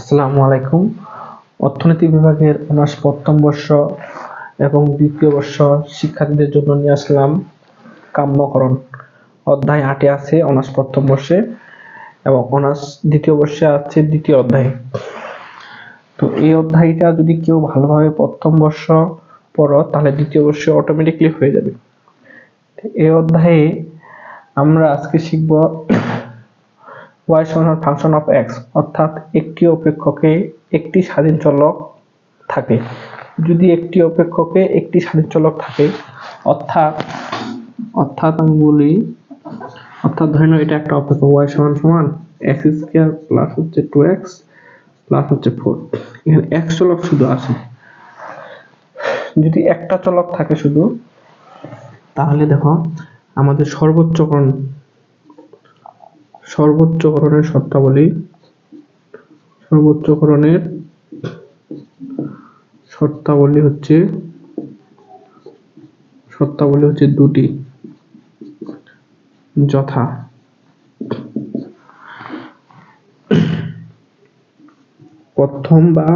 আসসালামু আলাইকুম। অর্থনীতি বিভাগের অনার্স প্রথম বর্ষ এবং দ্বিতীয় বর্ষ শিক্ষার্থীদের জন্য নিয়ে আসলাম কাম্যকরণ। অধ্যায় 8 আছে অনার্স প্রথম বর্ষে এবং অনার্স দ্বিতীয় বর্ষে আছে দ্বিতীয় অধ্যায়। তো এই অধ্যায়টা যদি কেউ ভালোভাবে প্রথম বর্ষ পড়ো তাহলে দ্বিতীয় বর্ষে অটোমেটিকলি হয়ে যাবে। এই অধ্যায়ে আমরা আজকে শিখব y সমান ফাংশন অফ x, অর্থাৎ একটি অপেক্ষকে একটি স্বাধীন চলক থাকে। যদি একটি অপেক্ষকে একটি স্বাধীন চলক থাকে অর্থাৎ আমি বলি ধরে নাও এটা একটা অপেক্ষক y সমান x স্কয়ার প্লাস হচ্ছে 2x প্লাস হচ্ছে 4। এখানে x চলক শুধু আছে। যদি একটা চলক থাকে শুধু, তাহলে দেখো আমাদের সর্বোচ্চকরণের শর্তাবলী হচ্ছে দুটি, যথা প্রথম বা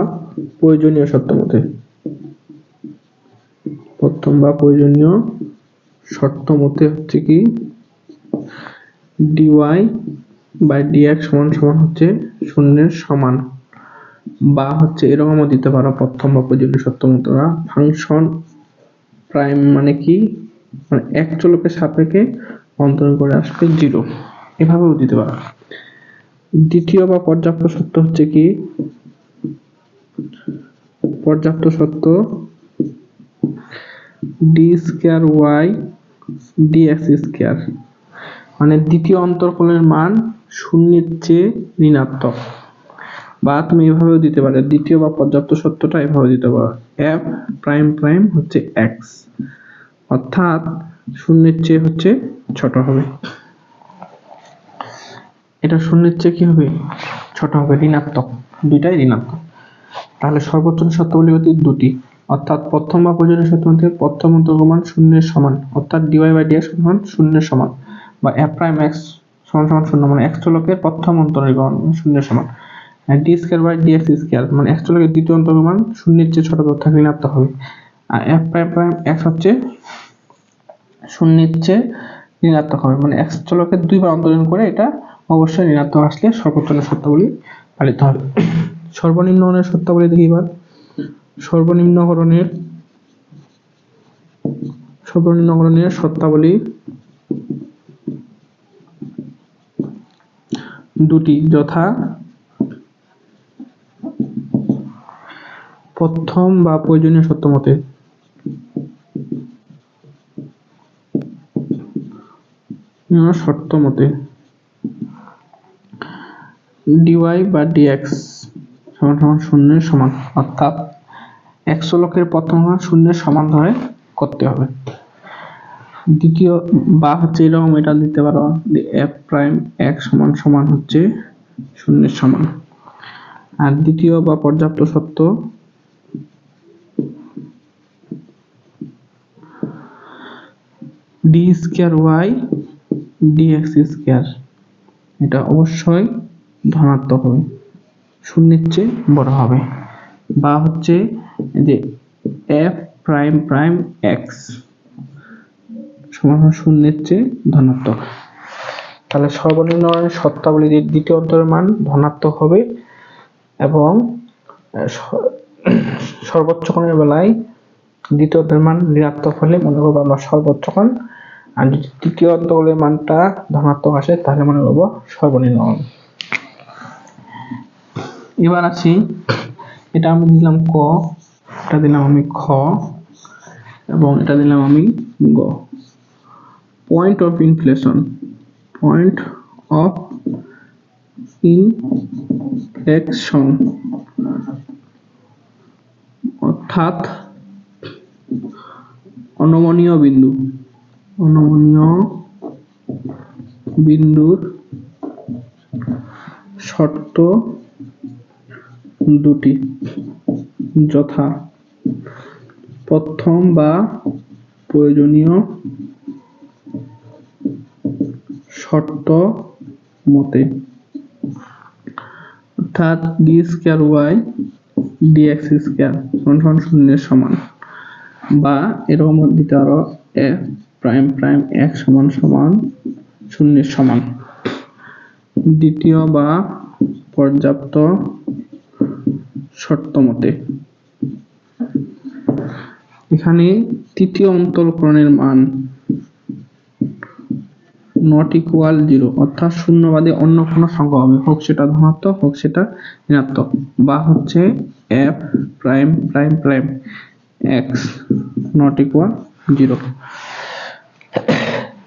প্রয়োজনীয় শর্ত মতে হচ্ছে কি dy বাই dx সমান হচ্ছে শূন্যের সমান, বা হচ্ছে এরকমও দিতে পারো প্রথম বা প্রয়োজনীয় শর্ত মতে ফাংশন প্রাইম মানে কি, মানে এক চলকের সাপেক্ষে অন্তরণ করে আসবে 0, এভাবেও দিতে পারো। দ্বিতীয় বা পর্যাপ্ত শর্ত হচ্ছে কি d square y dx square, মানে দ্বিতীয় অন্তরকোণের মান শূন্যের চেয়ে ঋণাত্মক। বা তুমি এভাবেও দিতে পারো, দ্বিতীয় বা পর্যাপ্ত শর্তটা এভাবে দিতে পারো, f প্রাইম প্রাইম হচ্ছে x, অর্থাৎ শূন্যের চেয়ে হচ্ছে ছোট হবে। এটা শূন্যের চেয়ে কি হবে, ছোট হবে, ঋণাত্মক, দুইটাই ঋণাত্মক। তাহলে সর্বোচ্চ শর্তাবলী হচ্ছে দুটি, অর্থাৎ প্রথম বা প্রয়োজনীয় শর্ত মতে প্রথম অন্তরকোণ মান শূন্যের সমান, অর্থাৎ dy বাই dx সমান শূন্যের সমান, বা f প্রাইম x সমান শূন্য, মানে x চলকের প্রথম অন্তরকোণ শূন্যের সমান, d square by dx square, মানে x চলকের দ্বিতীয় অন্তরকোণ মান শূন্যের চেয়ে ছোট অর্থাৎ ঋণাত্মক হবে। আর f প্রাইম প্রাইম x হচ্ছে শূন্যের চেয়ে ঋণাত্মক হবে, মানে x চলকের দুইবার অন্তরণ করে এটা অবশ্যই ঋণাত্মক আসলে সর্বোচ্চ শর্তাবলী পালিত হবে। সর্বনিম্নকরণের শর্তাবলী দেখি এবার। সর্বনিম্নকরণের শর্তাবলী দুটি, যথা প্রথম বা প্রয়োজনীয় শর্ত মতে dy বা dx সমান শূন্যের সমান, অর্থাৎ x চলকের প্রথম মান শূন্যের সমান ধরে করতে হবে। দ্বিতীয় বা হচ্ছে এরকম এটা দিতে পারো, f প্রাইম x সমান হচ্ছে শূন্যের সমান। আর দ্বিতীয় বা পর্যাপ্ত শর্ত d square y dx square, এটা অবশ্যই ধনাত্মক হবে, শূন্যের চেয়ে বড় হবে। বা হচ্ছে যে f প্রাইম প্রাইম x সমান শূন্যের চেয়ে ধনাত্মক। তাহলে সর্বনিম্ন শর্তাবলীর দ্বিতীয় অন্তরের মান ধনাত্মক হবে এবং সর্বোচ্চ কোণের বেলায় দ্বিতীয় অন্তরের মান ঋণাত্মক হলে মনে করবো আমরা সর্বোচ্চ কোণ, আর যদি তৃতীয় অন্তরের মানটা ধনাত্মক আসে তাহলে মনে করবো সর্বনিম্ন কোণ। এবার আসি, এটা আমি দিলাম ক, এটা দিলাম আমি খ এবং এটা দিলাম আমি গ। পয়েন্ট অফ ইনফ্লেকশন, অর্থাৎ অনমনীয় বিন্দুর শর্ত দুটি, যথা প্রথম বা প্রয়োজনীয় শর্ত মতে, অর্থাৎ d square y dx square সমান শূন্যের সমান, বা এরকম দিতে পারো এ প্রাইম প্রাইম এক্স সমান সমান শূন্যের সমান। দ্বিতীয় বা পর্যাপ্ত শর্ত মতে এখানে তৃতীয় অন্তরকরণের মান নট ইকুয়াল 0, অর্থাৎ শূন্য বাদে অন্য কোনো সংখ্যা হবে, হোক সেটা ধনাত্মক হোক সেটা ঋণাত্মক, বা হচ্ছে F prime prime prime x not equal 0।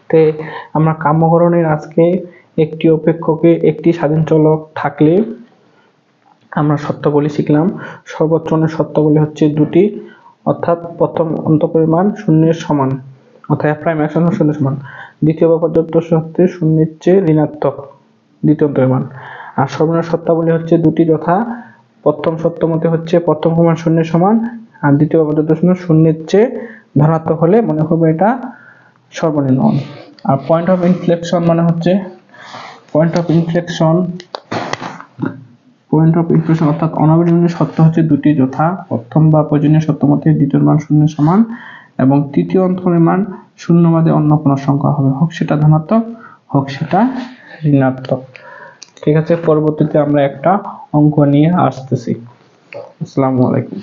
তে আমরা কাম্যকরণের আজকে একটি অপেক্ষকে একটি স্বাধীন চলক থাকলে আমরা শর্তগুলি শিখলাম। সর্বোচ্চ শর্তগুলি হচ্ছে দুটি, অর্থাৎ প্রথম অন্তরকরণের মান শূন্যের সমান, অর্থাৎ এফ প্রাইম এক্স সমান শূন্যের সমান। দ্বিতীয় বা পর্যাপ্ত শর্তে শূন্যের চেয়ে ঋণাত্মক দ্বিতীয় অন্তরের মান। আর সর্বনিম্ন শর্তাবলী হচ্ছে দুটি, যথা প্রথম শর্ত মতে হচ্ছে প্রথম মান শূন্যের সমান, আর দ্বিতীয় বা পর্যাপ্ত শূন্যের চেয়ে ধনাত্মক হলে মনে করবো এটা সর্বনিম্ন। আর পয়েন্ট অফ ইনফ্লেকশন মানে হচ্ছে পয়েন্ট অফ ইনফ্লেকশন অর্থাৎ অনবীনমূলক শর্ত হচ্ছে দুটি, যথা প্রথম বা প্রয়োজনীয় শর্ত মতে দ্বিতীয় মান শূন্যের সমান এবং তৃতীয় অন্তরের মান শূন্য বাদে অন্য কোনো সংখ্যা হবে, হোক সেটা ধনাত্মক হোক সেটা ঋণাত্মক। ঠিক আছে, পরবর্তীতে আমরা একটা অঙ্ক নিয়ে আসতেছি। আসসালামু আলাইকুম।